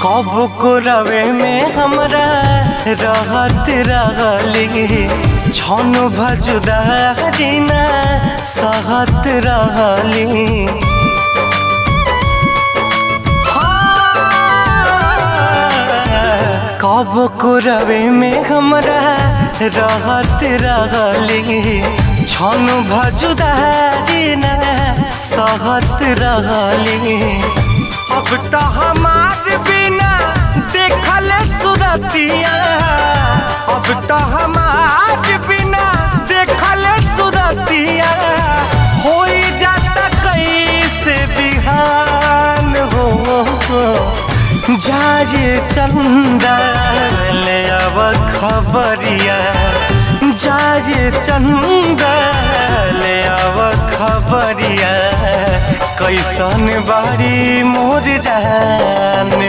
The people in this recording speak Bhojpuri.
कब को रवे में हमरा रहत रहली छन भजुदा जीना सहत रहली। कब को रवे में हमरा रहत रहली छन भजुदा जीना सहत रहली। अब तो हमार बिना देखल सुरतिया, अब तो हमार बिना देखल सुरतिया हो जाता कैसे बिहान हो। जाए चंदा ले अब खबरिया, जाए चंदा ले अब खबरिया कैसन बारी मोर जान।